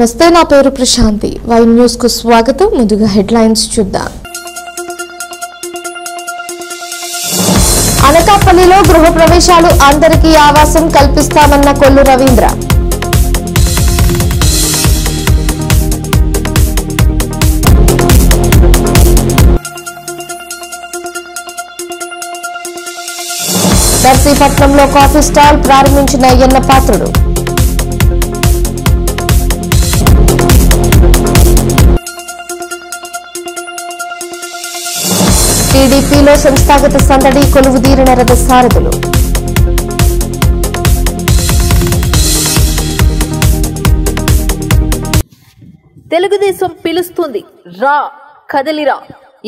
నమస్తే, నా పేరు ప్రశాంతి. వై న్యూస్ కు స్వాగతం. ముందుగా హెడ్లైన్స్ చూద్దాం. అనకాపల్లిలో గృహ ప్రవేశాలు అందరికీ ఆవాసం కల్పిస్తామన్న కొల్లు రవీంద్ర. నర్సీపట్నంలో కాఫీ స్టాల్ ప్రారంభించిన అయ్యన్న పాత్రుడు. టీడీపీలో సంస్థాగత సందడి, కొలువుదీరిన రథసారథులు. తెలుగుదేశం పిలుస్తుంది, రా కదలిరా.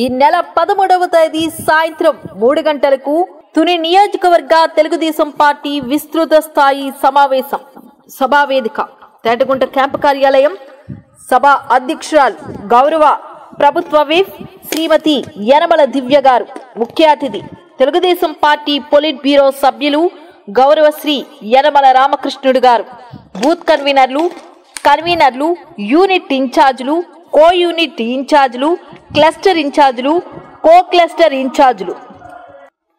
ఈ నెల 13వ తేదీ సాయంత్రం 3 గంటలకు తుని నియోజకవర్గ తెలుగుదేశం పార్టీ విస్తృత స్థాయి సమావేశం. సభావేదిక తేటగుంట క్యాంపు కార్యాలయం. సభ అధ్యక్షురాలు గౌరవ ప్రభుత్వ విప్ శ్రీమతి యనమల దివ్య గారు. ముఖ్య అతిథి తెలుగుదేశం పార్టీ పొలిట్ బ్యూరో సభ్యులు గౌరవ శ్రీ యనమల రామకృష్ణుడు గారు. బూత్ కన్వీనర్లు, యూనిట్ ఇన్ఛార్జీలు, కో యూనిట్ ఇన్ఛార్జీలు, క్లస్టర్ ఇన్ఛార్జీలు, కో క్లస్టర్ ఇన్ఛార్జీలు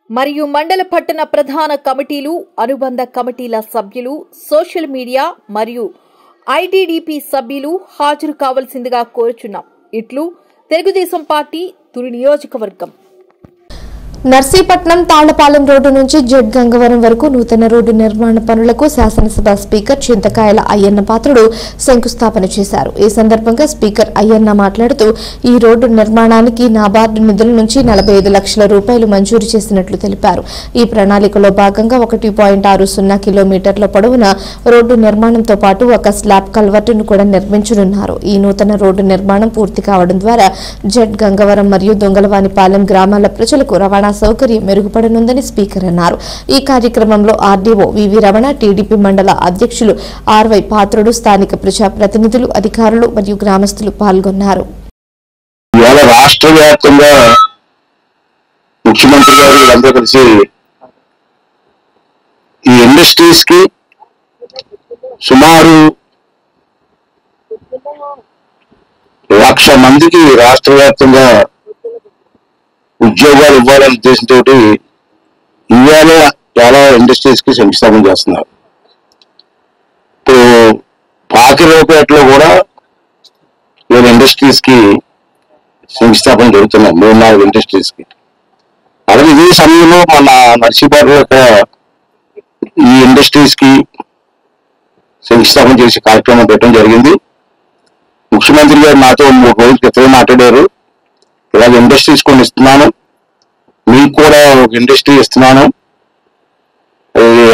మరియు మండల పట్టణ ప్రధాన కమిటీలు, అనుబంధ కమిటీల సభ్యులు, సోషల్ మీడియా మరియు ఐటీడీపీ సభ్యులు హాజరు కావాల్సిందిగా కోరుచున్నాం. ఇట్లు తెలుగుదేశం పార్టీ తుని నియోజకవర్గం. నర్సీపట్నం తాళ్లపాలెం రోడ్డు నుంచి జెడ్ గంగవరం వరకు నూతన రోడ్డు నిర్మాణ పనులకు శాసనసభ స్పీకర్ చింతకాయల అయ్యన్న పాత్రుడు శంకుస్థాపన చేశారు. ఈ సందర్భంగా స్పీకర్ అయ్యన్న మాట్లాడుతూ, ఈ రోడ్డు నిర్మాణానికి నాబార్డు నిధుల నుంచి 45 లక్షల రూపాయలు మంజూరు చేసినట్లు తెలిపారు. ఈ ప్రణాళికలో భాగంగా 1.60 కిలోమీటర్ల పొడవున రోడ్డు నిర్మాణంతో పాటు ఒక స్లాబ్ కల్వర్టును కూడా నిర్మించనున్నారు. ఈ నూతన రోడ్డు నిర్మాణం పూర్తి కావడం ద్వారా జెడ్ గంగవరం మరియు దొంగలవానిపాలెం గ్రామాల ప్రజలకు రవాణా సౌకర్యం మెరుగుపడనుందని స్పీకర్ అన్నారు. ఈ కార్యక్రమంలో ఆర్డీఓ వివి రమణ, టీడీపీ మండల అధ్యక్షులు ఆర్వై పాత్రుడు, స్థానిక ప్రజాప్రతినిధులు, అధికారులు మరియు గ్రామస్తులు పాల్గొన్నారు. రాష్ట్ర వ్యాప్తంగా ముఖ్యమంత్రి గారు వీళ్ళందరూ కలిసి ఈ ఇండస్ట్రీస్ కి సుమారు 1,00,000 మందికి రాష్ట్ర వ్యాప్తంగా ఉద్యోగాలు ఇవ్వాలనే ఉద్దేశంతో ఇవాళ చాలా ఇండస్ట్రీస్ కి శంకుస్థాపన చేస్తున్నారు. ఇప్పుడు పాకిరేపేటలో కూడా వీళ్ళ ఇండస్ట్రీస్ కి శంకుస్థాపన జరుగుతున్నాయి, 3-4 ఇండస్ట్రీస్ కి. అలాగే ఇదే సమయంలో మన నర్సీపట్నంలో యొక్క ఈ ఇండస్ట్రీస్ కి శంకుస్థాపన చేసే కార్యక్రమం పెట్టడం జరిగింది. ముఖ్యమంత్రి గారు నాతో 3 రోజుల క్రితమే మాట్లాడారు. ఇలాగ ఇండస్ట్రీస్ కొన్ని ఇస్తున్నాను, మీకు కూడా ఒక ఇండస్ట్రీ ఇస్తున్నాను,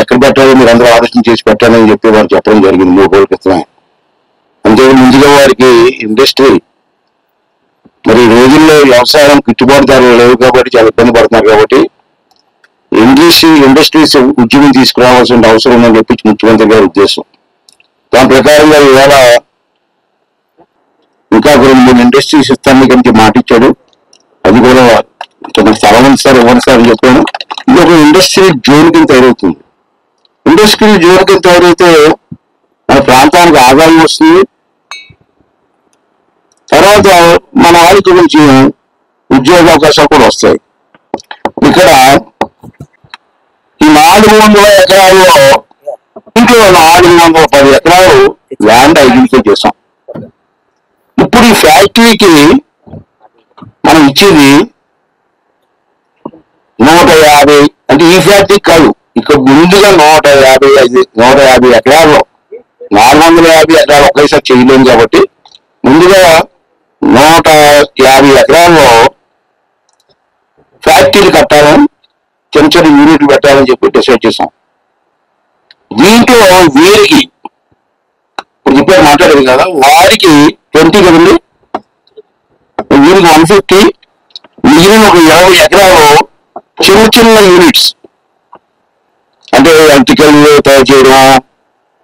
ఎక్కడ పెట్టాలో మీరు అందరూ ఆలోచన చేసి పెట్టాలని చెప్పి వారు చెప్పడం జరిగింది 3 రోజుల క్రితమే. అంతే ముందుగా వారికి ఇండస్ట్రీ మరి ఈ రోజుల్లో వ్యవసాయం గిట్టుబాటు ధరలు లేవు కాబట్టి చాలా ఇబ్బంది పడుతున్నారు కాబట్టి ఇండస్ట్రీస్ ఉద్యమం తీసుకురావాల్సిన అవసరం ఉందని చెప్పి ముఖ్యమంత్రి గారి ఉద్దేశం. దాని ప్రకారంగా ఇవాళ ఇంకా 2-3 ఇండస్ట్రీస్ ఇస్తాను గురించి మాట ఇచ్చాడు. అది కూడా స్థలం ఉంది సార్, ఇవ్వండి సార్ అని చెప్పాను. ఇది ఒక ఇండస్ట్రీ జోన్ కింద తయారవుతుంది. ఇండస్ట్రీ జోన్ కింద తయారైతే మన ప్రాంతానికి ఆదాయం వస్తుంది, తర్వాత మన వాళ్ళకి గురించి ఉద్యోగ అవకాశాలు కూడా వస్తాయి. ఇక్కడ ఈ 400 ఎకరాల్లో ఇంట్లో 410 ఎకరాలు ల్యాండ్ ఐడెంటిఫై చేశాం. ఇప్పుడు ఈ ఫ్యాక్టరీకి మనం ఇచ్చేది 150, అంటే ఈ ఫ్యాక్టరీ కాదు, ఇక్కడ ముందుగా 150 ఎకరాల్లో 450 ఎకరాలు ఒకేసారి చేయలేము కాబట్టి ముందుగా 150 ఎకరాల్లో ఫ్యాక్టరీలు కట్టాలని, చిన్న చిన్న యూనిట్లు పెట్టాలని చెప్పి డిసైడ్ చేసాం. దీంట్లో వీరికి ఇప్పుడు చెప్పారు మాట్లాడేది కదా, వారికి 20 కదండి, వీరికి 150, మిగిలిన ఒక 20 ఎకరాలు చిన్న చిన్న యూనిట్స్, అంటే ఎలక్ట్రికల్ తయారు చేయడం,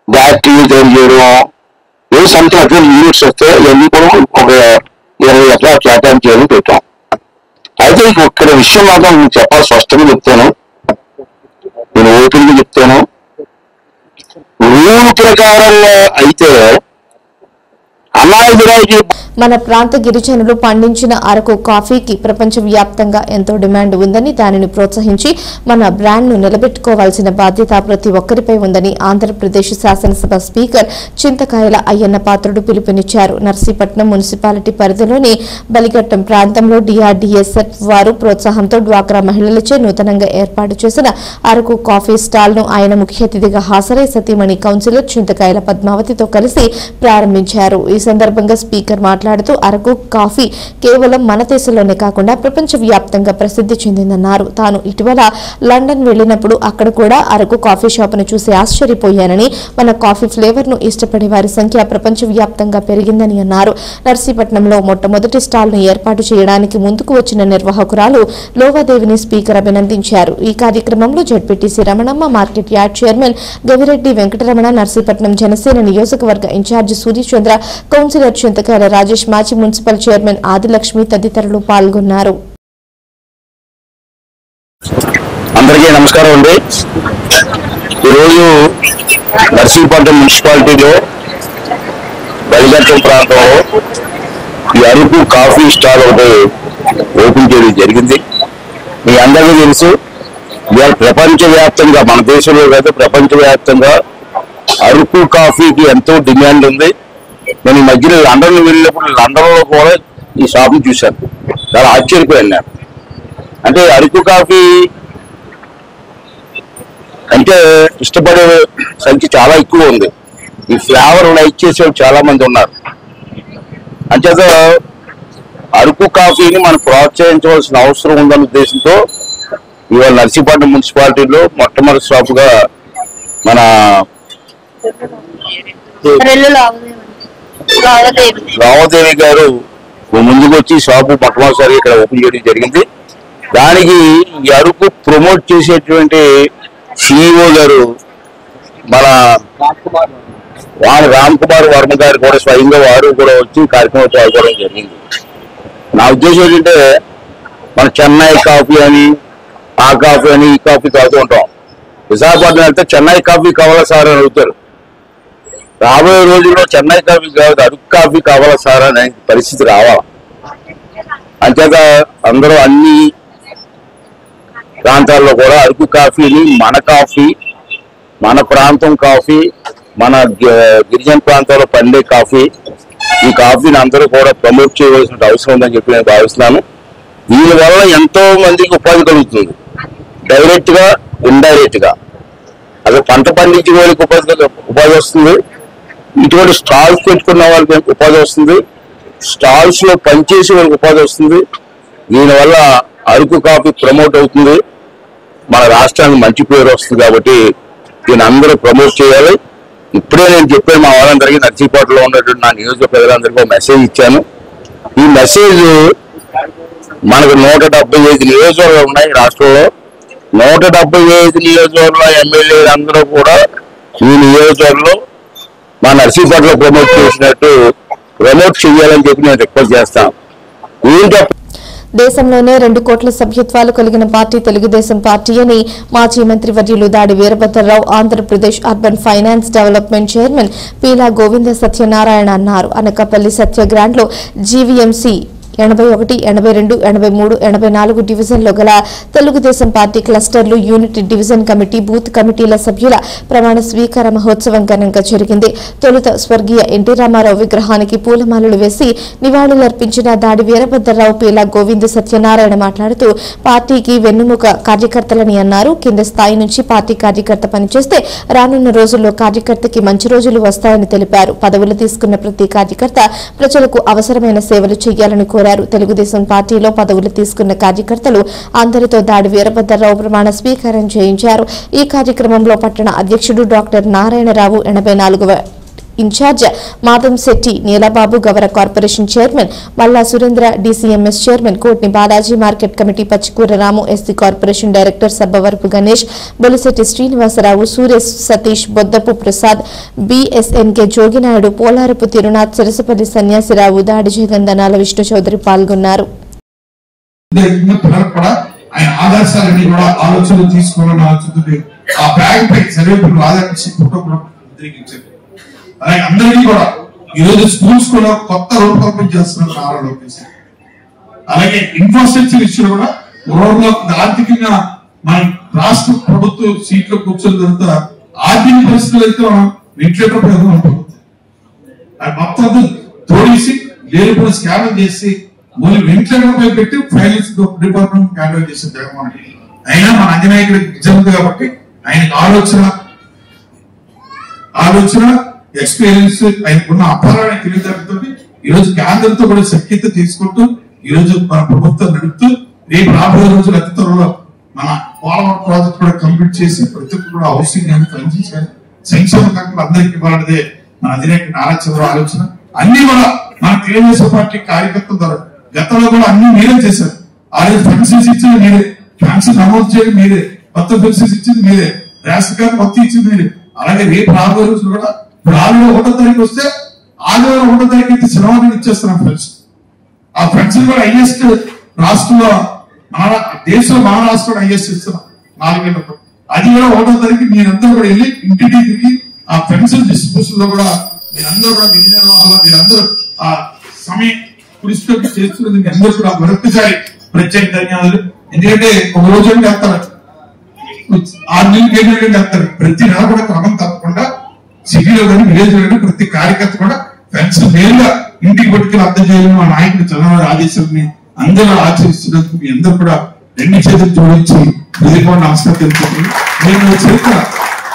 బ్యాటరీలు తయారు చేయడం, ఏదో సంథింగ్ అటువంటి యూనిట్స్ వస్తే ఇవన్నీ కూడా ఒక 20 ఎకరాలు కేటాయింపు చేయాలని పెట్టాం. అయితే ఇక్కడ విషయం మాత్రం చెప్పాలి, స్పష్టంగా చెప్తాను, నేను ఓపెన్ గా చెప్తాను. రూల్ ప్రకారంగా అయితే గిరాకీ మన ప్రాంత గిరిజనులు పండించిన అరకు కాఫీకి ప్రపంచవ్యాప్తంగా ఎంతో డిమాండ్ ఉందని, దానిని ప్రోత్సహించి మన బ్రాండ్ను నిలబెట్టుకోవాల్సిన బాధ్యత ప్రతి ఒక్కరిపై ఉందని ఆంధ్రప్రదేశ్ శాసనసభ స్పీకర్ చింతకాయల అయ్యన్న పాత్రుడు పిలుపునిచ్చారు. నర్సీపట్నం మున్సిపాలిటీ పరిధిలోని బలిఘట్టం ప్రాంతంలో డిఆర్డీఎస్ఎఫ్ వారు ప్రోత్సాహంతో డ్వాక్రా మహిళలచే నూతనంగా ఏర్పాటు చేసిన అరకు కాఫీ స్టాల్ ను ఆయన ముఖ్య అతిథిగా హాజరై సతీమణి కౌన్సిలర్ చింతకాయల పద్మావతితో కలిసి ప్రారంభించారు. ఈ సందర్భంగా స్పీకర్ మాట్లాడుతూ అరకు కాఫీ కేవలం మన దేశంలోనే కాకుండా ప్రపంచవ్యాప్తంగా ప్రసిద్ధి చెందిందన్నారు. తాను ఇటీవల లండన్ వెళ్లినప్పుడు అక్కడ కూడా అరకు కాఫీ షాపును చూసి ఆశ్చర్యపోయానని, మన కాఫీ ఫ్లేవర్ ను ఇష్టపడే వారి సంఖ్య ప్రపంచవ్యాప్తంగా పెరిగిందని అన్నారు. నర్సీపట్నంలో మొట్టమొదటి స్టాల్ ను ఏర్పాటు చేయడానికి ముందుకు వచ్చిన నిర్వాహకురాలు లోవాదేవిని స్పీకర్ అభినందించారు. ఈ కార్యక్రమంలో ZPTC Ramanamma, market yard chairman Gavireddy Venkataramana, Narsipatnam Janasena నియోజకవర్గ ఇన్ఛార్జి సూర్యచంద్ర, కౌన్సిలర్ చింతకాయల రాజేష్, మాజీ మున్సిపల్ చైర్మన్ ఆదిలక్ష్మి తదితరులు పాల్గొన్నారు. అందరికీ నమస్కారం అండి. ఈరోజు నర్సీపట్నం మున్సిపాలిటీలో బలిఘట్టం ప్రాంతంలో ఈ అరకు కాఫీ స్టాల్ ఒకటి ఓపెన్ చేయడం జరిగింది. మీ అందరికీ తెలుసు, ఇవాళ ప్రపంచవ్యాప్తంగా, మన దేశంలో కాదు ప్రపంచవ్యాప్తంగా అరకు కాఫీకి ఎంతో డిమాండ్ ఉంది. నేను ఈ మధ్యలో లండన్ వెళ్ళినప్పుడు లండన్లో కూడా ఈ షాప్ని చూశాను. చాలా ఆశ్చర్యపోయాను నేను. అంటే అరకు కాఫీ అంటే ఇష్టపడే సంఖ్య చాలా ఎక్కువ ఉంది. ఈ ఫ్లేవర్ లైక్ చేసే చాలా మంది ఉన్నారు. అంచేత అరకు కాఫీని మనం ప్రోత్సహించవలసిన అవసరం ఉందన్న ఉద్దేశంతో ఇవాళ నర్సీపట్నం మున్సిపాలిటీలో మొట్టమొదటి షాపుగా మన రావదేవి గారు ముందుకు వచ్చి షాపు మొట్టమొదటిసారి ఇక్కడ ఓపెన్ చేయడం జరిగింది. దానికి ఈ అరకు ప్రమోట్ చేసేటువంటి సిఇఓ గారు మన రామ్ కుమార్ వర్మ గారు కూడా స్వయంగా వారు కూడా వచ్చి కార్యక్రమం పాల్గొనడం జరిగింది. నా ఉద్దేశం ఏంటంటే, మన చెన్నై కాఫీ అని, ఆ కాఫీ అని, ఈ కాఫీ తాగుతూ ఉంటాం. విశాఖపట్నం వెళ్తే చెన్నై కాఫీ కావాలా సార్ అని అడుగుతారు. రాబోయే రోజుల్లో చెన్నై కాఫీ కాదు, అరకు కాఫీ కావాలా సార్ అనే పరిస్థితి రావాలి. అంచేత అందరూ అన్ని ప్రాంతాల్లో కూడా అరకు కాఫీని, మన కాఫీ, మన ప్రాంతం కాఫీ, మన గిరిజన ప్రాంతాల్లో పండే కాఫీ, ఈ కాఫీని అందరూ కూడా ప్రమోట్ చేయవలసిన అవసరం ఉందని చెప్పి నేను భావిస్తున్నాను. దీనివల్ల ఎంతో మందికి ఉపాధి కలుగుతుంది, డైరెక్ట్ గా, ఇండైరెక్ట్ గా. అసలు పంట పండించే వాళ్ళకి ఉపాధి వస్తుంది, ఇటువంటి స్టాల్స్ పెట్టుకున్న వాళ్ళకి ఉపాధి వస్తుంది, స్టాల్స్ లో పనిచేసే వాళ్ళకి ఉపాధి వస్తుంది. దీనివల్ల అరకు కాఫీ ప్రమోట్ అవుతుంది, మన రాష్ట్రానికి మంచి పేరు వస్తుంది. కాబట్టి దీన్ని అందరూ ప్రమోట్ చేయాలి. ఇప్పుడే నేను చెప్పాను మా వాళ్ళందరికీ, నర్సీపట్నంలో ఉన్నటువంటి నా నియోజక ప్రజలందరికీ ఒక మెసేజ్ ఇచ్చాను. ఈ మెసేజ్ మనకు 175 నియోజకవర్గాలు ఉన్నాయి రాష్ట్రంలో. 175 నియోజకవర్గంలో ఎమ్మెల్యేలు అందరూ కూడా ఈ నియోజకవర్గంలో మా నర్సీపట్నంలో ప్రమోట్ చేసినట్టు ప్రమోట్ చేయాలని చెప్పి నేను రిక్వెస్ట్ చేస్తాను. దేశంలోనే 2 కోట్ల సభ్యత్వాలు కలిగిన పార్టీ తెలుగుదేశం పార్టీ అని మాజీ మంత్రి వర్యులు Dadi Veerabhadra Rao, Andhra Pradesh urban finance development chairman Peela Govinda Satyanarayana అన్నారు. అనకాపల్లి సత్యగ్రాండ్ లో జీవీఎంసీ 81, 82, 83, 84 డివిజన్లో గల Telugudesam party clusters, unit division committee, booth కమిటీల సభ్యుల ప్రమాణ స్వీకార మహోత్సవం ఘనంగా జరిగింది. తొలుత స్వర్గీయ ఎన్టీ రామారావు విగ్రహానికి పూలమాలలు వేసి నివాళులర్పించిన దాడి వీరభద్రరావు, పీలా గోవింద సత్యనారాయణ మాట్లాడుతూ పార్టీకి వెన్నుముక కార్యకర్తలని అన్నారు. కింద స్థాయి నుంచి పార్టీ కార్యకర్త పనిచేస్తే రానున్న రోజుల్లో కార్యకర్తకి మంచి రోజులు వస్తాయని తెలిపారు. పదవులు తీసుకున్న ప్రతి కార్యకర్త ప్రజలకు అవసరమైన సేవలు చేయాలని కోరారు. తెలుగుదేశం పార్టీలో పదవులు తీసుకున్న కార్యకర్తలు అందరితో దాడి వీరభద్రరావు ప్రమాణ స్వీకారం చేయించారు. ఈ కార్యక్రమంలో పట్టణ అధ్యక్షుడు డాక్టర్ నారాయణరావు, 84వ incharge Madhamsetti Neelababu, Gavara corporation chairman Malla Surendra, DCMS chairman Kotni Balaji, market committee Pachikura Ramu, SC corporation director Sabbavarapu Ganesh, Bolisetti Srinivasarao, Suresh Satish, Boddapu Prasad, BSNK Joginaidu, Polarapu Tirunath, Sarasapalli Sanyasirao, Dadi Jagandanala Vishnu Chowdary పాల్గొన్నారు. ఆయన ఆదర్శాలని కూడా ఆలోచనలు తీసుకోవాలని ఆలోచన ఆ బ్యాగ్ పై సర్వేపులు ఆదరించి ఫోటో కూడా ముద్రించారు. అలాగే అందరికీ కూడా ఈరోజు స్కూల్స్ కూడా కొత్త రూపకల్పన చేస్తున్నారు నారా లోకేష్. అలాగే ఇన్ఫ్రాస్ట్రక్చర్ విషయంలో కూడా ఆర్థికంగా మన రాష్ట్ర ప్రభుత్వ సీట్లో కూర్చొని తర్వాత ఆర్థిక పరిస్థితులు అయితే మనం వెంటిలేటర్ ప్రయోగం ఉంటుంది. మొత్తం తోడేసి లేని స్కాన్ చేసి మూడు వెంటిలేటర్ పై పెట్టి ఫైనాన్స్ డిపార్ట్మెంట్ హ్యాండిల్ చేసిన జగన్మోహన్ రెడ్డి. అయినా మన అంజనాయకుడికి నిజం కాబట్టి ఆయనకు ఆలోచన ఎక్స్పీరియన్స్ ఆయనకున్న అపారమైన తెలివితేటతో ఈరోజు కేంద్రంతో కూడా సఖ్యత తీసుకుంటూ ఈరోజు మన ప్రభుత్వం నడుపుతూ రేపు రాబోయే రోజులు అతి త్వరలో మన పోలవరం ప్రాజెక్ట్ కూడా కంప్లీట్ చేసి ప్రతి ఒక్కరు కూడా హౌసింగ్ సంక్షేమ కార్యక్రమాలు అందరికీ ఇవ్వాలనేదే మన అధినేత నారా చంద్రబాబు ఆలోచన. అన్ని కూడా మన తెలుగుదేశం పార్టీ కార్యకర్తల ద్వారా గతంలో కూడా అన్ని మీరే చేశారు. ఆ రోజు పెన్షన్స్ ఇచ్చింది మీరే, పెన్షన్ నమోదు చేయడం మీరే, కొత్త పెన్షన్స్ ఇచ్చింది మీరే, రేషన్ కార్డు మొత్తం ఇచ్చింది మీరే. అలాగే రేపు రాబోయే రోజులు కూడా ఇప్పుడు ఆదివారం 1వ తారీఖు వస్తే ఆదివారం 1వ తారీఖు అయితే శనివారం ఇచ్చేస్తున్నాం ఫ్రెండ్స్. ఆ ఫ్రెండ్స్ కూడా హైయెస్ట్ రాష్ట్రంలో మన దేశంలో మన రాష్ట్రంలో హైయెస్ట్ ఇస్తున్నాం 4 ఏళ్ళ. అది కూడా 1వ తారీఖు మీరందరూ కూడా వెళ్ళి ఇంటికి ఆ పెన్షన్ డిస్ట్రిబ్యూషన్ లో కూడా మీరందరూ కూడా విధి నిర్వహణలో మీరందరూ ఆ సమయం కృషితో చేస్తున్నది మీ అందరూ కూడా మరొకసారి ప్రత్యేక ధన్యవాదాలు. ఎందుకంటే ఒక రోజు వెళ్తారు, 6 నెలలకి 7 నెలలకి వెళ్తారు. ప్రతి నెల కూడా క్రమం తప్పకుండా సిటీలో కానీ విలేజ్ లో కానీ ప్రతి కార్యకర్త కూడా పెన్షన్ నేరుగా ఇంటికి పట్టుకుని అందజేయాలని మా నాయకుడు చంద్రబాబు ఆదేశాలని అందరూ ఆచరిస్తున్నందుకు మీ అందరూ కూడా 2 చేతులు జోడించి కూడా నమస్కారం తెలుపుతుంది. నేను చరిత్ర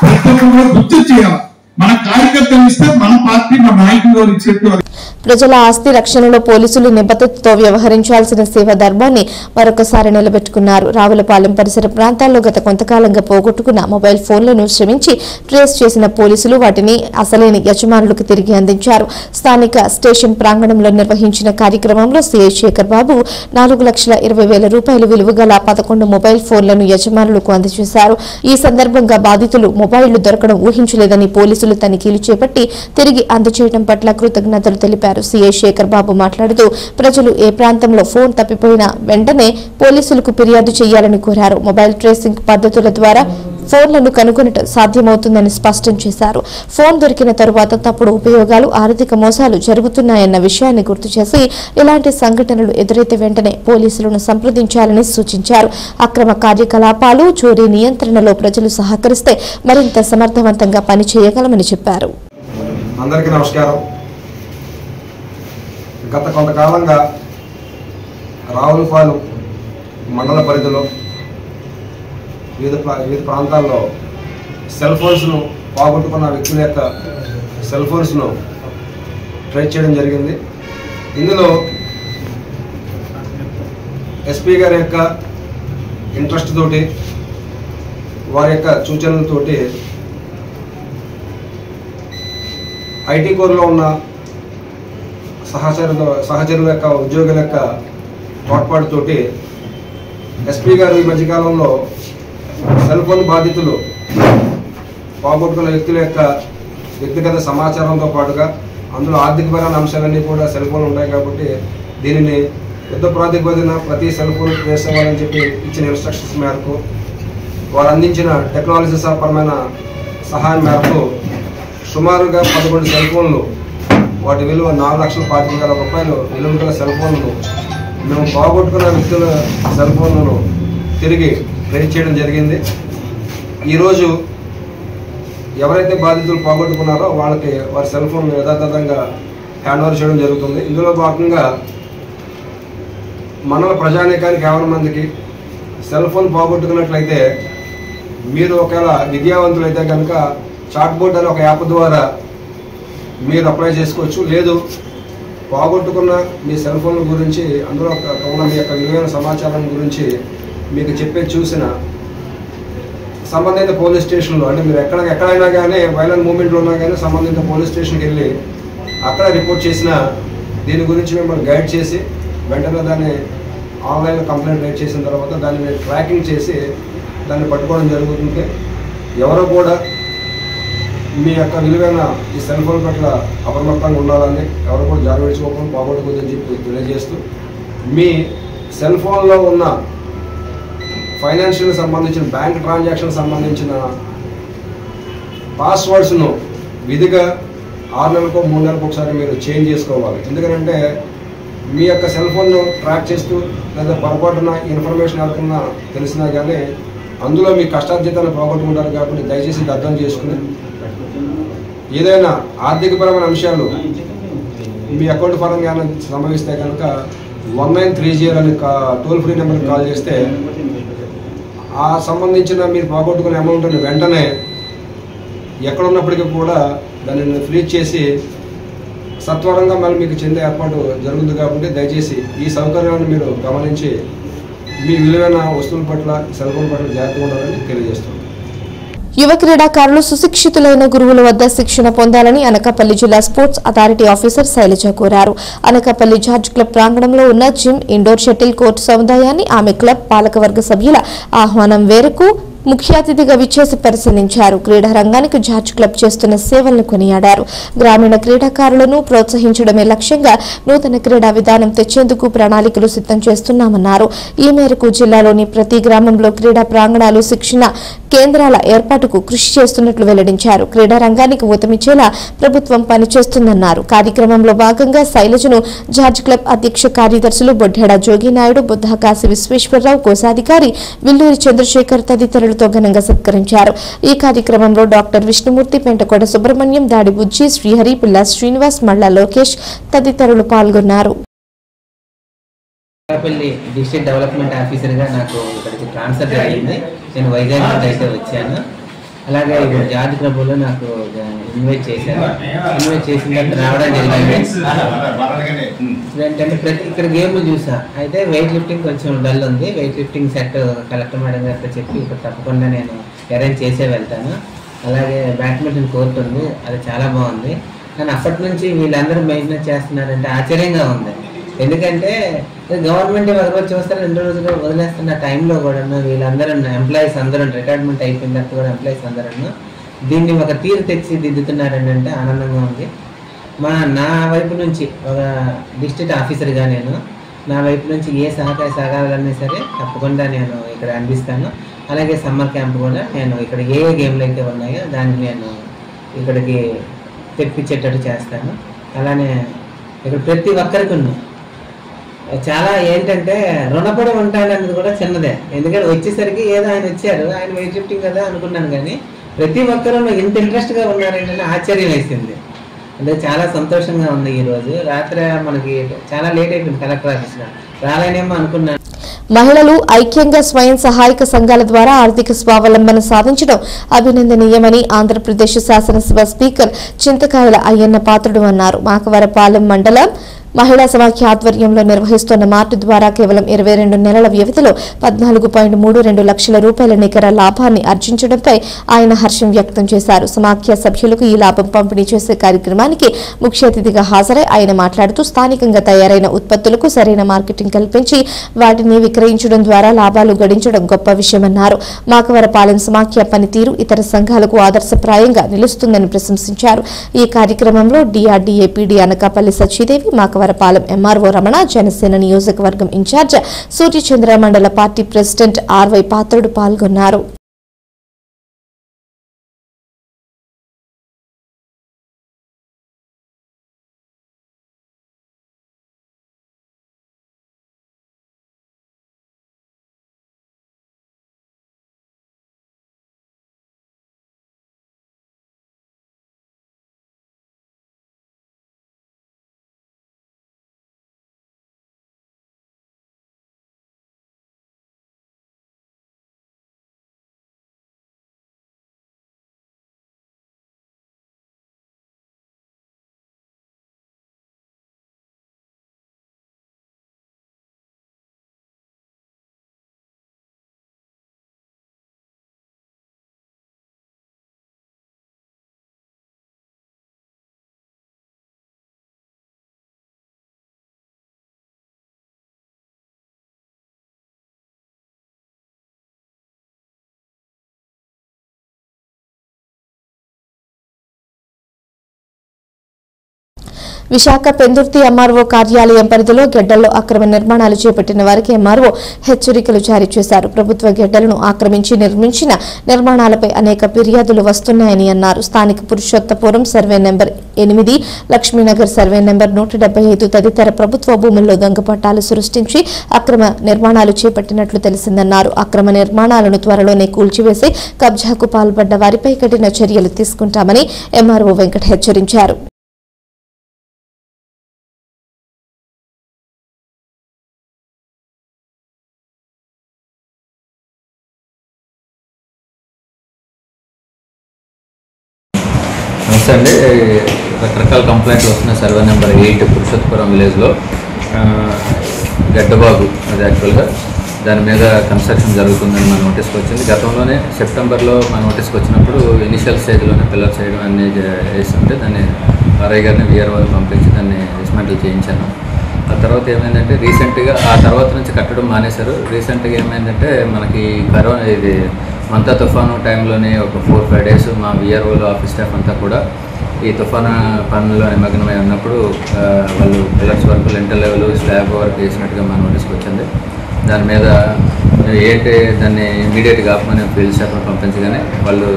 ప్రతి ఒక్కరు కూడా గుర్తు చేయాలి. మన కార్యకర్తలు ఇస్తే మన పార్టీ మన నాయకులు ఇచ్చేట్టు ప్రజల ఆస్తి రక్షణలో పోలీసులు నిబద్ధతతో వ్యవహరించాల్సిన సేవ ధర్మాన్ని మరొకసారి నిలబెట్టుకున్నారు. రావులపాలెం పరిసర ప్రాంతాల్లో గత కొంతకాలంగా పోగొట్టుకున్న మొబైల్ ఫోన్లను శ్రమించి ట్రేస్ చేసిన పోలీసులు వాటిని అసలైన యజమానులకు తిరిగి అందించారు. స్థానిక స్టేషన్ ప్రాంగణంలో నిర్వహించిన కార్యక్రమంలో సిఐ శేఖర్ బాబు 4,20,000 రూపాయలు విలువ గల 11 మొబైల్ ఫోన్లను యజమానులకు అందజేశారు. ఈ సందర్భంగా బాధితులు మొబైళ్లు దొరకడం ఊహించలేదని పోలీసులు తనిఖీలు చేపట్టి తిరిగి అందజేయడం పట్ల కృతజ్ఞతలు తెలిపారు. సిఐ శేఖర్ బాబు మాట్లాడుతూ ప్రజలు ఏ ప్రాంతంలో ఫోన్ తప్పిపోయినా వెంటనే పోలీసులకు ఫిర్యాదు చేయాలని కోరారు. మొబైల్ ట్రేసింగ్ పద్ధతుల ద్వారా ఫోన్లను కనుగొనడం సాధ్యమవుతుందని స్పష్టం చేశారు. ఫోన్ దొరికిన తరువాత తప్పుడు ఉపయోగాలు, ఆర్థిక మోసాలు జరుగుతున్నాయన్న విషయాన్ని గుర్తు చేసి ఇలాంటి సంఘటనలు ఎదురైతే వెంటనే పోలీసులను సంప్రదించాలని సూచించారు. అక్రమ కార్యకలాపాలు, చోరీ నియంత్రణలో ప్రజలు సహకరిస్తే మరింత సమర్థవంతంగా పనిచేయగలమని చెప్పారు. అందరికీ నమస్కారం. గత కొంతకాలంగా రావులపాలెం మండల పరిధిలో వివిధ ప్రాంతాల్లో సెల్ ఫోన్స్ను పోగొట్టుకున్న వ్యక్తుల యొక్క సెల్ ఫోన్స్ను ట్రేస్ చేయడం జరిగింది. ఇందులో ఎస్పీ గారి యొక్క ఇంట్రెస్ట్ తోటి, వారి యొక్క సూచనలతోటి ఐటీ కోర్లో ఉన్న సహచరుల యొక్క ఉద్యోగుల యొక్క తోడ్పాటుతోటి ఎస్పీ గారు ఈ మధ్యకాలంలో సెల్ ఫోన్ బాధితులు పోగొట్టుకున్న వ్యక్తుల యొక్క వ్యక్తిగత సమాచారంతో పాటుగా అందులో ఆర్థికపరమైన అంశాలన్నీ కూడా సెల్ ఫోన్లు ఉంటాయి కాబట్టి దీనిని యుద్ధ ప్రాతిపదికన ప్రతి సెల్ ఫోన్ ట్రేస్ అవ్వాలని చెప్పి ఇచ్చిన ఇన్స్ట్రక్షన్స్ మేరకు వారు అందించిన టెక్నాలజీ పరమైన సహాయం మేరకు సుమారుగా 11 సెల్ ఫోన్లు, వాటి విలువ 4,25,000 రూపాయలు విలువ గల సెల్ ఫోన్లను మేము పోగొట్టుకున్న వ్యక్తుల సెల్ ఫోన్లను తిరిగి ట్రేస్ చేయడం జరిగింది. ఈరోజు ఎవరైతే బాధితులు పోగొట్టుకున్నారో వాళ్ళకి వారి సెల్ ఫోన్ యథాతథంగా హ్యాండ్ ఓవర్ చేయడం జరుగుతుంది. ఇందులో భాగంగా మండల ప్రజానీకానికి 50 మందికి సెల్ ఫోన్ పోగొట్టుకున్నట్లయితే మీరు ఒకవేళ విద్యావంతులైతే కనుక చాట్ బోర్డ్ అనే ఒక యాప్ ద్వారా మీరు అప్లై చేసుకోవచ్చు. లేదు పోగొట్టుకున్న మీ సెల్ ఫోన్ గురించి అందులో ఉన్న మీ యొక్క విలువైన సమాచారం గురించి మీకు చూసిన సంబంధిత పోలీస్ స్టేషన్లో, అంటే మీరు ఎక్కడైనా కానీ వైలెంట్ మూవ్మెంట్లో ఉన్నా కానీ సంబంధిత పోలీస్ స్టేషన్కి వెళ్ళి అక్కడ రిపోర్ట్ చేసిన దీని గురించి మిమ్మల్ని గైడ్ చేసి వెంటనే దాన్ని ఆన్లైన్లో కంప్లైంట్ రైట్ చేసిన తర్వాత దాన్ని మీరు ట్రాకింగ్ చేసి దాన్ని పట్టుకోవడం జరుగుతుంది. ఎవరో కూడా మీ యొక్క విలువైన ఈ సెల్ ఫోన్ పట్ల అప్రమత్తంగా ఉండాలని, ఎవరు కూడా జాగ్రత్తగా పోగొట్టుకోదని చెప్పి తెలియజేస్తూ, మీ సెల్ ఫోన్లో ఉన్న ఫైనాన్షియల్ సంబంధించిన బ్యాంక్ ట్రాన్సాక్షన్ సంబంధించిన పాస్వర్డ్స్ను విధిగా 6 నెలలకు 3 నెలలకు ఒకసారి మీరు చేంజ్ చేసుకోవాలి. ఎందుకంటే మీ యొక్క సెల్ ఫోన్ను ట్రాక్ చేస్తూ లేదా పొరపాటున ఇన్ఫర్మేషన్ ఎవరికన్నా తెలిసినా కానీ అందులో మీ కష్టార్జితాన్ని పోగొట్టుకుంటారు. కాబట్టి దయచేసి ఇది అర్థం చేసుకుని ఏదైనా ఆర్థికపరమైన అంశాలు మీ అకౌంట్ పరంగా సంభవిస్తే కనుక 1930 అని టోల్ ఫ్రీ నెంబర్కి కాల్ చేస్తే ఆ సంబంధించిన మీరు పోగొట్టుకునే అమౌంట్ని వెంటనే ఎక్కడ ఉన్నప్పటికీ కూడా దానిని ఫ్రీజ్ చేసి సత్వరంగా మళ్ళీ మీకు చెందే ఏర్పాటు జరుగుతుంది. కాబట్టి దయచేసి ఈ సౌకర్యాన్ని మీరు గమనించి మీ విలువైన వస్తువుల పట్ల సెల్ ఫోన్ పట్ల జాగ్రత్తగా ఉండాలని తెలియజేస్తున్నాను. యువ క్రీడాకారులు సుశిక్షితులైన గురువుల వద్ద శిక్షణ పొందాలని అనకాపల్లి జిల్లా స్పోర్ట్స్ అథారిటీ ఆఫీసర్ శైలజ కోరారు. అనకాపల్లి జార్జ్ క్లబ్ ప్రాంగణంలో ఉన్న జిమ్, ఇండోర్ షటిల్ కోర్టు సముదాయాన్ని ఆమె క్లబ్ పాలకవర్గ సభ్యుల ఆహ్వానం మేరకు ముఖ్య అతిథిగా విచ్చేసి పరిశీలించారు. క్రీడా రంగానికి జార్జ్ క్లబ్ చేస్తున్న సేవలను కొనియాడారు. గ్రామీణ క్రీడాకారులను ప్రోత్సహించడమే లక్ష్యంగా నూతన క్రీడా విధానం తెచ్చేందుకు ప్రణాళికలు సిద్ధం చేస్తున్నామన్నారు. ఈ మేరకు జిల్లాలోని ప్రతి గ్రామంలో క్రీడా ప్రాంగణాలు, శిక్షణ కేంద్రాల ఏర్పాటుకు కృషి చేస్తున్నట్లు వెల్లడించారు. క్రీడా రంగానికి ఊతమిచ్చేలా ప్రభుత్వం పనిచేస్తుందన్నారు. కార్యక్రమంలో భాగంగా శైలజను జార్జ్ క్లబ్ అధ్యక్ష కార్యదర్శులు బొడ్డెడ జోగినాయుడు, బుద్ధకాశి విశ్వేశ్వరరావు, కోశాధికారి విల్లూరి చంద్రశేఖర్ తదితరులతో ఘనంగా సత్కరించారు. ఈ కార్యక్రమంలో డాక్టర్ విష్ణుమూర్తి, పెంటకోట సుబ్రహ్మణ్యం, దాడి బుజ్జి, శ్రీహరి, పిల్ల శ్రీనివాస్, మళ్ళా లోకేష్ తదితరులు పాల్గొన్నారు. డిస్ట్రిక్ట్ డెవలప్మెంట్ ఆఫీసర్గా నాకు ఇక్కడికి ట్రాన్స్ఫర్ జరిగింది. నేను వైజాగ్ నుండి అయితే వచ్చాను. అలాగే ఇప్పుడు జార్జ్ క్లబ్లో నాకు ఇన్వైట్ చేశాను. ఇన్వైట్ చేసిన తర్వాత రావడం జరిగింది. ఏంటంటే ఇక్కడ గేమ్ చూసా. అయితే వెయిట్ లిఫ్టింగ్ కొంచెం డల్ ఉంది. Weight lifting set collector madam గారితో చెప్పి ఇక్కడ తప్పకుండా నేను అరేంజ్ చేసే వెళ్తాను. అలాగే బ్యాడ్మింటన్ కోర్ట్ ఉంది, అది చాలా బాగుంది. కానీ అప్పటి నుంచి వీళ్ళందరూ మెయింటెనెన్స్ చేస్తున్నారంటే ఆశ్చర్యంగా ఉంది. ఎందుకంటే గవర్నమెంట్ ఒక రోజు చూస్తారు, 2 రోజులు వదిలేస్తున్న టైంలో కూడా వీళ్ళందరూ ఎంప్లాయీస్ అందరూ రిటైర్మెంట్ అయిపోయిన తర్వాత కూడా ఎంప్లాయీస్ అందరూ దీన్ని ఒక తీరు తెచ్చి దిద్దుతున్నారని అంటే ఆనందంగా ఉంది. నా వైపు నుంచి ఒక డిస్ట్రిక్ట్ ఆఫీసర్గా నేను నా వైపు నుంచి ఏ సహకారాలన్నా సరే తప్పకుండా నేను ఇక్కడ అందిస్తాను. అలాగే సమ్మర్ క్యాంప్ కూడా నేను ఇక్కడ ఏ గేమ్లు అయితే ఉన్నాయో దాన్ని నేను ఇక్కడికి తెప్పించేటట్టు చేస్తాను. అలానే ఇక్కడ ప్రతి ఒక్కరికి చాలా ఏంటంటే రుణపడి ఉంటాడన్నది కూడా చిన్నదే. ఎందుకంటే వచ్చేసరికి ఏదో ఆయన వచ్చారు, ఆయన వెయిట్ లిఫ్టింగ్ కదా అనుకున్నాను. కానీ ప్రతి ఒక్కరూ ఇంత ఇంట్రెస్ట్గా ఉన్నారంటే ఆశ్చర్యం వేసింది. అంటే చాలా సంతోషంగా ఉంది. ఈరోజు రాత్రి మనకి చాలా లేట్ అయిపోయింది కలెక్టర్ ఆఫీస్లో, రాలేనేమో అనుకున్నాను. మహిళలు ఐక్యంగా స్వయం సహాయక సంఘాల ద్వారా ఆర్థిక స్వావలంబన సాధించడం అభినందనీయమని ఆంధ్రప్రదేశ్ శాసనసభ స్పీకర్ చింతకాయల అయ్యన్న పాత్రుడు అన్నారు. మాకవరపాలెం మండలం మహిళా సమాఖ్య ఆధ్వర్యంలో నిర్వహిస్తున్న మార్టు ద్వారా కేవలం 22 నెలల వ్యవధిలో 14.32 లక్షల రూపాయల నికర లాభాన్ని ఆర్జించడంపై ఆయన హర్షం వ్యక్తం చేశారు. సమాఖ్య సభ్యులకు ఈ లాభం పంపిణీ చేసే కార్యక్రమానికి ముఖ్య అతిథిగా హాజరై ఆయన మాట్లాడుతూ స్థానికంగా తయారైన ఉత్పత్తులకు సరైన మార్కెటింగ్ కల్పించి వాటిని విక్రయించడం ద్వారా లాభాలు గడించడం గొప్ప విషయమన్నారు. మాకవరపాలెం సమాఖ్య పనితీరు ఇతర సంఘాలకు ఆదర్శప్రాయంగా నిలుస్తుందని ప్రశంసించారు. ఈ కార్యక్రమంలో DRDA PD Anakapalli Sachidevi, Makavarapalem MRO Ramana, Janasena నియోజకవర్గం ఇన్ఛార్జ్ సూర్యచంద్ర మండల పార్టీ ప్రెసిడెంట్ ఆర్వై పాత్రుడు పాల్గొన్నారు. విశాఖ పెందుర్తి ఎంఆర్ఓ కార్యాలయం పరిధిలో గెడ్డల్లో అక్రమ నిర్మాణాలు చేపట్టిన వారికి ఎంఆర్ఓ హెచ్చరికలు జారీ చేశారు. ప్రభుత్వ గెడ్డలను ఆక్రమించి నిర్మించిన నిర్మాణాలపై అనేక ఫిర్యాదులు వస్తున్నాయని అన్నారు. స్థానిక Purushottapuram survey number 8, Lakshminagar survey number 175 తదితర ప్రభుత్వ భూముల్లో దొంగ పట్టాలు సృష్టించి అక్రమ నిర్మాణాలు చేపట్టినట్లు తెలిసిందన్నారు. అక్రమ నిర్మాణాలను త్వరలోనే కూల్చివేసి కబ్జాకు పాల్పడ్డ వారిపై కఠిన చర్యలు తీసుకుంటామని ఎంఆర్ఓ వెంకట్ హెచ్చరించారు. నమస్తే అండి. రకరకాల కంప్లైంట్లు వస్తున్నాయి. సర్వే నెంబర్ 8 పురుషోత్తపురం విలేజ్లో గడ్డబాగు, అది యాక్చువల్గా దాని మీద కన్స్ట్రక్షన్ జరుగుతుందని మన నోటీస్కి వచ్చింది. గతంలోనే సెప్టెంబర్లో మన నోటీస్కి వచ్చినప్పుడు ఇనిషియల్ స్టేజ్లోనే పిల్లర్స్ చేయడం అన్నీ వేస్తుంటే దాన్ని ఆర్ఐ గారిని విఆర్ఓ పంపించి దాన్ని డిస్మాంటిల్ చేయించాను. ఆ తర్వాత ఏమైందంటే రీసెంట్గా ఆ తర్వాత నుంచి కట్టడం మానేశారు. రీసెంట్గా ఏమైందంటే మనకి కరోనా ఇది మంతా తుఫాను టైంలోనే ఒక 4-5 డేస్ మా విఆర్ఓలో ఆఫీస్ స్టాఫ్ అంతా కూడా ఈ తుఫాను పనుల్లో నిమగ్నమై ఉన్నప్పుడు వాళ్ళు pillars work, lintel level, slab work చేసినట్టుగా మా నోటీస్కి వచ్చింది. దాని మీద ఏంటి దాన్ని ఇమీడియట్గా ఆపమని ఫీల్డ్ స్టాఫ్ను పంపించగానే వాళ్ళు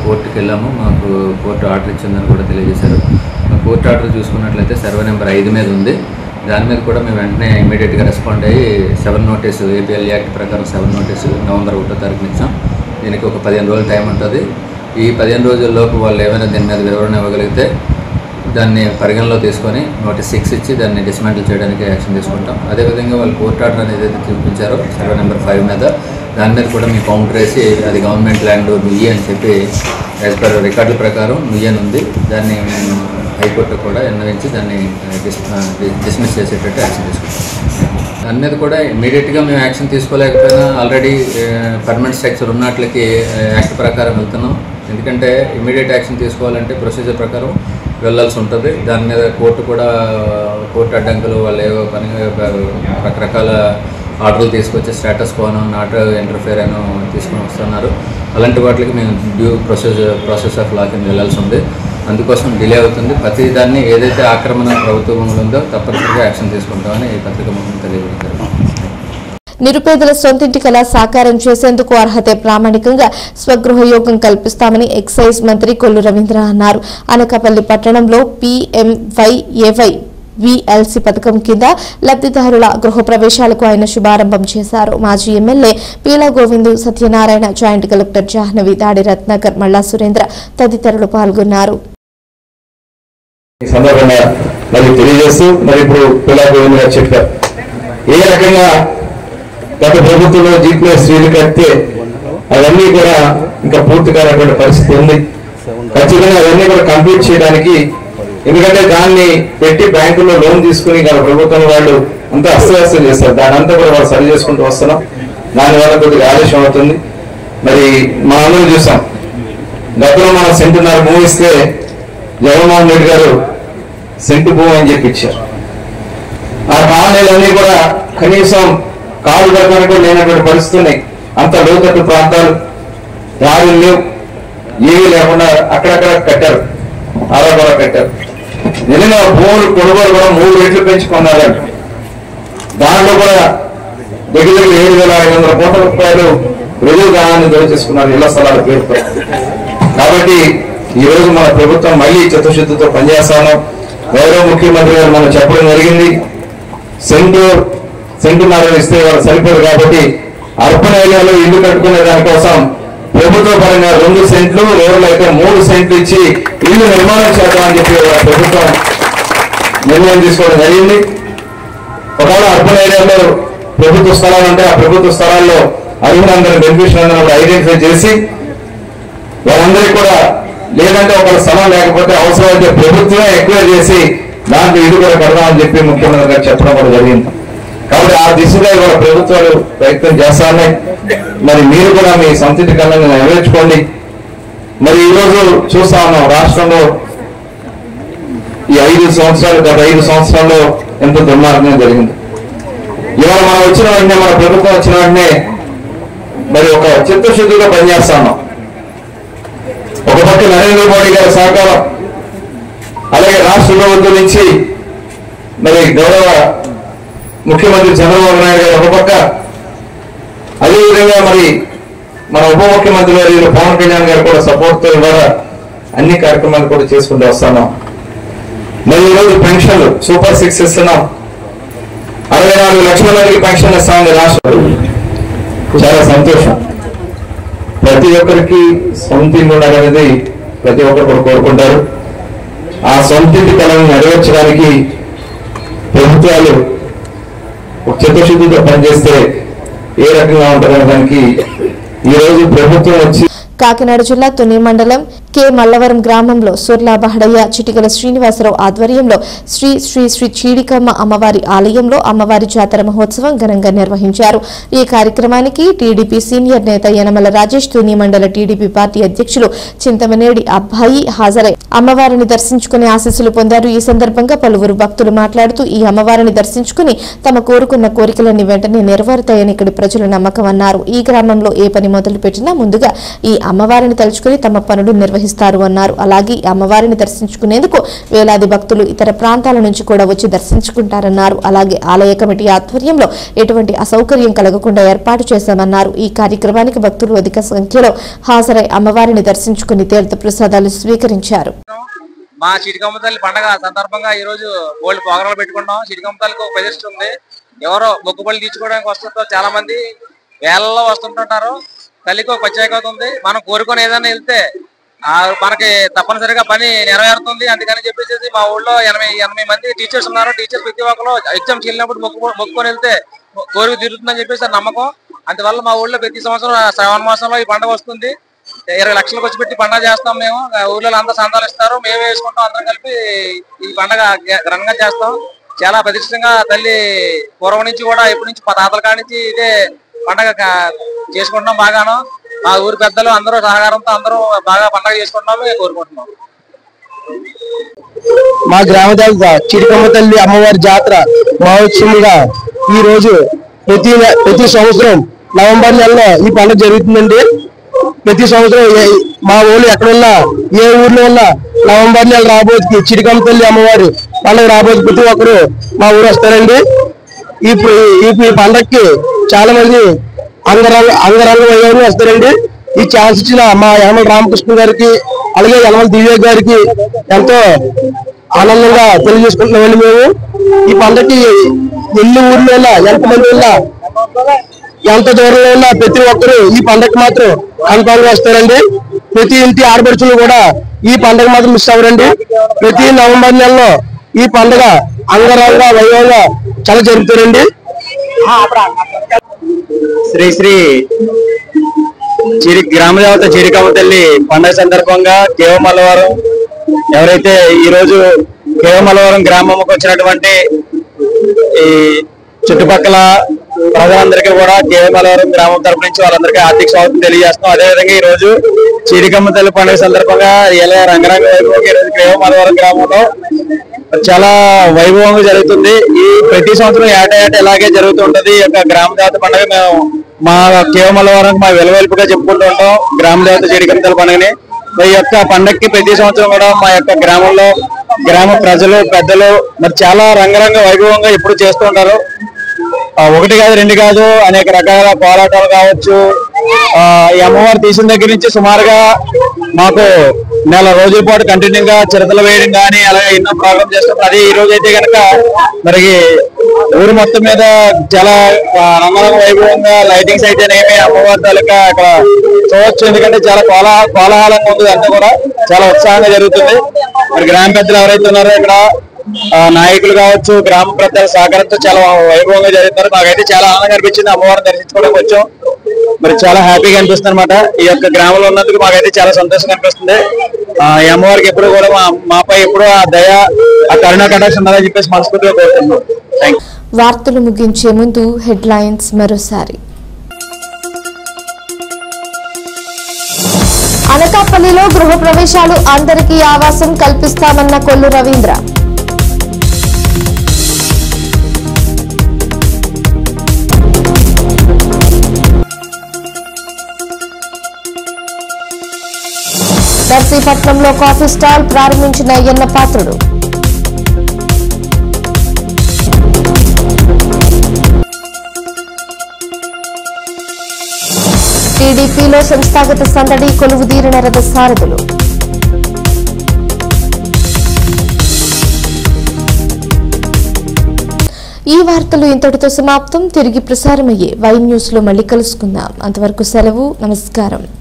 కోర్టుకి వెళ్ళాము, మాకు కోర్టు ఆర్డర్ ఇచ్చిందని కూడా తెలియజేశారు. కోర్టు ఆర్డర్ చూసుకున్నట్లయితే సర్వే నెంబర్ 5 మీద ఉంది. దాని మీద కూడా మేము వెంటనే ఇమీడియట్గా రెస్పాండ్ అయ్యి 7 నోటీసు, ఏపీఎల్ యాక్ట్ ప్రకారం 7 నోటీసు నవంబర్ 1వ తారీఖున ఇచ్చాం. దీనికి ఒక 15 రోజుల టైం ఉంటుంది. ఈ 15 రోజుల్లోపు వాళ్ళు ఏమైనా దీని మీద వివరణ ఇవ్వగలిగితే దాన్ని పరిగణలో తీసుకొని నోటీస్ 6 ఇచ్చి దాన్ని డిస్మాంటిల్ చేయడానికి యాక్షన్ తీసుకుంటాం. అదేవిధంగా వాళ్ళు కోర్టు ఆర్డర్ అనేది ఏదైతే చూపించారో సర్వే నెంబర్ 5 మీద, దాని మీద కూడా మేము కౌంటర్ వేసి అది గవర్నమెంట్ ల్యాండ్ నుయ్యి అని చెప్పి యాజ్ పర్ రికార్డుల ప్రకారం నుయ్యి అని ఉంది. దాన్ని మేము హైకోర్టు కూడా విన్నవించి దాన్ని డిస్మిస్ చేసేటట్టు యాక్షన్ తీసుకుంటాం. దాని మీద కూడా ఇమీడియట్గా మేము యాక్షన్ తీసుకోలేకపోయినా ఆల్రెడీ పర్మనెంట్ స్ట్రక్చర్ ఉన్నట్లకి యాక్ట్ ప్రకారం వెళ్తున్నాం. ఎందుకంటే ఇమీడియట్ యాక్షన్ తీసుకోవాలంటే ప్రొసీజర్ ప్రకారం వెళ్ళాల్సి ఉంటుంది. దాని మీద కోర్టు అడ్డంకులు వాళ్ళు ఏవో పని రకరకాల ఆర్డర్లు తీసుకొచ్చి స్టేటస్ కోను, నాట్ ఇంటర్ఫేర్ అని తీసుకొని వస్తున్నారు. అలాంటి వాటికి మేము డ్యూ ప్రాసెస్ ఆఫ్ లా కింద వెళ్ళాల్సి ఉంది. అందుకోసం డిలే అవుతుంది. ప్రతి దాన్ని ఏదైతే ఆక్రమణ ప్రభుత్వం ఉందో తప్పనిసరిగా యాక్షన్ తీసుకుంటామని ఈ పత్రిక ముఖ్యంగా తెలియజేస్తారు. నిరుపేదల సొంతింటి కళ సాకారం చేసేందుకు అర్హతే ప్రామాణికంగా స్వగృహ యోగం కల్పిస్తామని ఎక్సైజ్ మంత్రి కొల్లు రవీంద్ర అన్నారు. అనకాపల్లి పట్టణంలో PMYAY VLC పథకం కింద లబ్ధిదారుల గృహ ప్రవేశాలకు ఆయన శుభారంభం చేశారు. మాజీ MLA Peela Govindu, Satyanarayana, joint collector Jahnavi, దాడి రత్నాకర్, మల్లా సురేంద్ర తదితరులు పాల్గొన్నారు. ఈ సందర్భంగా మరి తెలియజేస్తూ మరి ఇప్పుడు పీలా గోవిందు గారు చెప్పారు ఏ రకంగా గత ప్రభుత్వంలో జీపీఎస్ స్త్రీలు కడితే అవన్నీ కూడా ఇంకా పూర్తి కానటువంటి పరిస్థితి ఉంది. ఖచ్చితంగా అవన్నీ కూడా కంప్లీట్ చేయడానికి, ఎందుకంటే దాన్ని పెట్టి బ్యాంకుల్లో లోన్ తీసుకుని గత ప్రభుత్వం వాళ్ళు అంతా అస్తవ్యస్తం చేస్తారు. దాని అంతా కూడా వాళ్ళు సరి చేసుకుంటూ వస్తున్నాం. దానివల్ల కొద్దిగా ఆలస్యం అవుతుంది. మరి మనం అందరం చూసాం, గతంలో మనం సెంటున్నర భూమి ఇస్తే జగన్మోహన్ రెడ్డి గారు సెంటు భూమి అని చెప్పి ఇచ్చారు. ఆ కాలనీలన్నీ కూడా కనీసం కాలు కట్టడానికి కూడా లేనటువంటి పరిస్థితులు ఉన్నాయి. అంత లోతట్టు ప్రాంతాలు, దారులు లేవు, ఏమీ లేకుండా అక్కడక్కడ కట్టారు, అలా కూడా కట్టారు. నిన్న భూములు కొనుగోలు కూడా 3 రెట్లు పెంచుకున్నారు. దాంట్లో కూడా దగ్గర 7,500 కోట్ల రూపాయలు ప్రజల ధనాన్ని దోచేసుకున్నారు ఇళ్ల స్థలాల పేరుతో. కాబట్టి ఈ రోజు మన ప్రభుత్వం మళ్ళీ చిత్తశుద్ధితో పనిచేస్తాను. గౌరవ ముఖ్యమంత్రి గారు మనం చెప్పడం జరిగింది, సెంటున్నర ఇస్తే వాళ్ళు సరిపోదు కాబట్టి అర్బన్ ఏరియాలో ఇల్లు కట్టుకునే దానికోసం ప్రభుత్వ పరంగా 2 సెంట్లు, రోడ్లు అయితే 3 సెంట్లు ఇచ్చి ఇల్లు నిర్మాణం చేద్దామని చెప్పి ప్రభుత్వం నిర్ణయం తీసుకోవడం జరిగింది. ఒకవేళ అర్బన్ ఏరియాలో ప్రభుత్వ స్థలాలు ఉంటే ఆ ప్రభుత్వ స్థలాల్లో అర్హులందరూ బెనిఫిషియర్లందరూ కూడా ఐడెంటిఫై చేసి వాళ్ళందరికీ కూడా, లేదంటే ఒక స్థలం లేకపోతే అవసరమైతే ప్రభుత్వమే ఎక్వైర్ చేసి దాంట్లో ఇల్లు కూడా కడదామని చెప్పి ముఖ్యమంత్రి గారు చెప్పడం కూడా జరిగింది. కాబట్టి ఆ దిశగా ఇవాళ ప్రభుత్వాలు ప్రయత్నం చేస్తానే. మరి మీరు కూడా మీ సంతృప్తి కళను నెరవేర్చుకోండి. మరి ఈరోజు చూస్తా ఉన్నాం రాష్ట్రంలో ఈ 5 సంవత్సరాలు, గత 5 సంవత్సరాల్లో ఎంతో దుర్మార్గం జరిగింది. ఇవాళ మనం వచ్చిన వెంటనే, మన ప్రభుత్వం వచ్చిన వెంటనే మరి ఒక చిత్తశుద్ధిగా పనిచేస్తా ఉన్నాం. ఒక పక్క నరేంద్ర మోడీ గారి సహకారం, అలాగే రాష్ట్ర ప్రభుత్వం నుంచి మరి గౌరవ ముఖ్యమంత్రి చంద్రబాబు నాయుడు గారు ఒక పక్క, అదేవిధంగా మరి మన ఉప ముఖ్యమంత్రి గారు పవన్ కళ్యాణ్ గారు కూడా సపోర్ట్ తో ద్వారా అన్ని కార్యక్రమాలు కూడా చేసుకుంటూ వస్తున్నాం. మరి ఈరోజు పెన్షన్లు సూపర్ 6 ఇస్తున్నాం. 64 లక్షల మందికి పెన్షన్ ఇస్తామని రాష్ట్రం. చాలా సంతోషం. ప్రతి ఒక్కరికి సొంత ఇల్లు ఉండాలనేది ప్రతి ఒక్కరు కూడా కోరుకుంటారు. ఆ సొంత ఇంటి కళను నెరవేర్చడానికి ప్రభుత్వాలు చిత్తశుద్ధితో పనిచేస్తే ఏ రకంగా ఉంటుందనే దానికి ఈరోజు ప్రభుత్వం వచ్చి కాకినాడ జిల్లా తుని మండలం కె మల్లవరం గ్రామంలో సూర్లా బహడయ్య చిటికల శ్రీనివాసరావు ఆధ్వర్యంలో శ్రీ శ్రీ శ్రీ చీడికమ్మ అమ్మవారి ఆలయంలో అమ్మవారి జాతర మహోత్సవం ఘనంగా నిర్వహించారు. ఈ కార్యక్రమానికి టీడీపీ సీనియర్ నేత యనమల రాజేష్, తుని మండల టీడీపీ పార్టీ అధ్యక్షులు చింతమనేడి అబ్బాయి హాజరై అమ్మవారిని దర్శించుకుని ఆశీస్సులు పొందారు. ఈ సందర్భంగా పలువురు భక్తులు మాట్లాడుతూ ఈ అమ్మవారిని దర్శించుకుని తమ కోరుకున్న కోరికలన్నీ వెంటనే నెరవేరుతాయని ఇక్కడి ప్రజల నమ్మకం అన్నారు. ఈ గ్రామంలో ఏ పని మొదలుపెట్టినా ముందుగా ఈ అమ్మవారిని తలుచుకుని తమ పనులు నిర్వహిస్తారు అన్నారు. అలాగే అమ్మవారిని దర్శించుకునేందుకు వేలాది భక్తులు ఇతర ప్రాంతాల నుంచి కూడా వచ్చి దర్శించుకుంటారన్నారు. అలాగే ఆలయ కమిటీ ఆధ్వర్యంలో ఎటువంటి అసౌకర్యం కలగకుండా ఏర్పాటు చేశామన్నారు. ఈ కార్యక్రమానికి భక్తులు అధిక సంఖ్యలో హాజరై అమ్మవారిని దర్శించుకుని తీర్థ ప్రసాదాలు స్వీకరించారు. మా చిటికమ్మ తల్లి పండుగ సందర్భంగా ఈ రోజు గోల్డ్ ప్రోగ్రాంలు పెట్టుకున్నాం. చిటికమ్మ తల్లికి ఒక ప్రతిష్ఠ ఉంది. ఎవరో మొక్కుబళ్ళు తీర్చుకోవడానికి వస్తుంటారు, చాలా మంది వేలలో వస్తుంటుంటారు. తల్లికి ఒక ప్రత్యేకత ఉంది. మనం కోరుకొని ఏదైనా వెళ్తే మనకి తప్పనిసరిగా పని నెరవేరుతుంది. అందుకని చెప్పేసి మా ఊళ్ళో 80 మంది టీచర్స్ ఉన్నారు. టీచర్స్ ప్రతి ఒక్కరు ఎగ్జామ్స్కి వెళ్ళినప్పుడు మొక్కుకొని వెళ్తే కోరిక తీరుతుందని చెప్పేసి నమ్మకం. అందువల్ల మా ఊళ్ళో ప్రతి సంవత్సరం శ్రావణ మాసంలో ఈ పండుగ వస్తుంది. 20 లక్షలు ఖర్చు పెట్టి పండుగ చేస్తాం. మేము ఊళ్ళో అందరూ సంతాలు ఇస్తారు, మేమే వేసుకుంటాం. అందరం కలిపి ఈ పండుగ ఘనంగా చేస్తాం. చాలా ప్రతిష్టంగా తల్లి పూర్వం నుంచి కూడా ఎప్పటి నుంచి తాతల కాడి నుంచి ఇదే పండుగ చేసుకుంటున్నాం. బాగాను మా ఊరి పెద్దలు అందరూ సహకారంతో అందరూ బాగా పండుగ చేసుకుంటున్నాం కోరుకుంటున్నాం. మా గ్రామ దేవత చిటికమ్మ తల్లి అమ్మవారి జాతర మహోత్సవంగా ఈ రోజు ప్రతి సంవత్సరం నవంబర్ నెలలో ఈ పండుగ జరుగుతుందండి. ప్రతి సంవత్సరం మా ఊళ్ళో ఎక్కడున్నా ఏ ఊర్లో ఉన్నా నవంబర్ నెల రాబోతుకి చిటికమ్మ తల్లి అమ్మవారి పండుగ రాబోతు ప్రతి ఒక్కరు మా ఊరు వస్తారండి. ఈ పండుగకి చాలా మంది అంగరంగ వైభవంగా వస్తారండి. ఈ ఛాన్స్ ఇచ్చిన మా యనమల రామకృష్ణ గారికి అలాగే యనమల దివ్య గారికి ఎంతో ఆనందంగా తెలియజేసుకుంటున్నామండి. మేము ఈ పండుగకి ఎన్ని ఊర్లో ఉన్నా, ఎంతమంది ఉన్నా, ఎంత దూరంలో ఉన్నా ప్రతి ఒక్కరు ఈ పండుగకి మాత్రం కన్ఫామ్గా వస్తారండి. ప్రతి ఇంటి ఆడపడుచులు కూడా ఈ పండుగ మాత్రం మిస్ అవ్వరండి. ప్రతి నవంబర్ నెలలో ఈ పండుగ అంగరంగ వైభవంగా చాలా జరుగుతారండి. శ్రీ శ్రీ గ్రామదేవత చిటికమ్మ తల్లి పండుగ సందర్భంగా కేవమల్లవరం ఎవరైతే ఈరోజు కేవమల్లవరం గ్రామంకి వచ్చినటువంటి ఈ చుట్టుపక్కల ప్రజలందరికీ కూడా కేవమల్లవరం గ్రామం తరపు నుంచి వాళ్ళందరికీ ఆర్థిక స్వాగతం తెలియజేస్తున్నాం. అదేవిధంగా ఈ రోజు చిటికమ్మ తల్లి పండుగ సందర్భంగా ఇలా రంగరంగ వైభవంగా ఈరోజు కేవమల్లవరం గ్రామంలో చాలా వైభవంగా జరుగుతుంది. ఈ ప్రతి సంవత్సరం ఏటా ఇలాగే జరుగుతుంటది. ఈ యొక్క గ్రామ దేవత పండుగ మేము మా కేవమల్లవరం మా వెలువెలుపుగా చెప్పుకుంటూ ఉంటాం గ్రామ దేవత చిటికమ్మ తల్లి పండుగని. ఈ యొక్క పండుగకి ప్రతి సంవత్సరం కూడా మా యొక్క గ్రామంలో గ్రామ ప్రజలు పెద్దలు మరి చాలా రంగరంగ వైభవంగా ఎప్పుడు చేస్తూ ఉంటారు. ఒకటి కాదు, రెండు కాదు, అనేక రకాల పోరాటాలు కావచ్చు. ఈ అమ్మవారు తీసిన దగ్గర నుంచి సుమారుగా మాకు నెల రోజుల పాటు కంటిన్యూగా చిరతలు వేయడం కానీ అలాగే ఎన్నో ప్రోగ్రామ్ చేస్తాం. అది ఈ రోజు అయితే కనుక మరి ఊరు మొత్తం మీద చాలా రంగరంగ వైభవంగా లైటింగ్స్ అయితేనేమి అమ్మవారి తాలూకా అక్కడ చూడొచ్చు. ఎందుకంటే చాలా కోలాహలంగా ఉంది. అంతా కూడా చాలా ఉత్సాహంగా జరుగుతుంది. మరి గ్రామ పెద్దలు ఎవరైతే ఉన్నారో ఇక్కడ నాయకులు కావచ్చు, గ్రామ పెద్దల సహకారంతో చాలా వైభవంగా జరుగుతున్నారు. మాకైతే చాలా ఆనందంగా అనిపించింది అమ్మవారిని దర్శించుకోవడానికి వచ్చాం. మరి చాలా హ్యాపీగా అనిపిస్తుంది అనమాట. ఈ యొక్క గ్రామంలో ఉన్నందుకు మాకైతే చాలా సంతోషంగా అనిపిస్తుంది. ఈ అమ్మవారికి ఎప్పుడు కూడా మాపై ఎప్పుడు ఆ దయ, ఆ కరుణా కటాక్షం ఉండాలని చెప్పేసి మనస్ఫూర్తిగా కోరుతున్నాం. వార్తలు ముగించే ముందు హెడ్లైన్స్ మరోసారి. అనకాపల్లిలో గృహ ప్రవేశాలు అందరికీ ఆవాసం కల్పిస్తామన్న కొల్లు రవీంద్ర. నర్సీపట్నంలో కాఫీ స్టాల్ ప్రారంభించిన అయ్యన్న పాత్రుడు. టీడీపీలో సంస్థాగత సందడి, కొలువుదీరిన రథ సారథులు. ఈ వార్తలు ఇంతటితో సమాప్తం. తిరిగి ప్రసారమయ్యే వై న్యూస్ లో మళ్ళీ కలుసుకుందాం. అంతవరకు సెలవు. నమస్కారం.